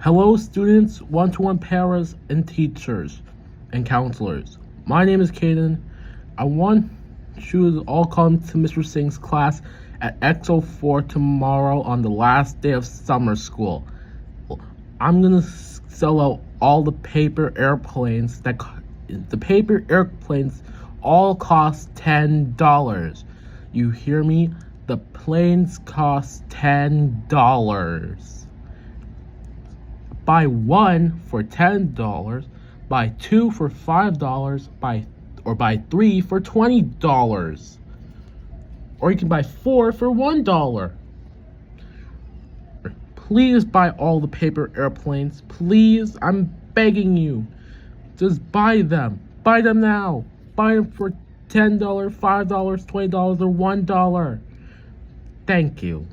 Hello, students, one-to-one parents, and teachers and counselors. My name is Caden. I want you to all come to Mr. Singh's class at X04 tomorrow on the last day of summer school. I'm gonna sell out all the paper airplanes all cost $10. You hear me? The planes cost $10. Buy one for $10, buy two for $5, buy three for $20. Or you can buy four for $1. Please buy all the paper airplanes. Please, I'm begging you. Just buy them. Buy them now. Buy them for $10, $5, $20, or $1. Thank you.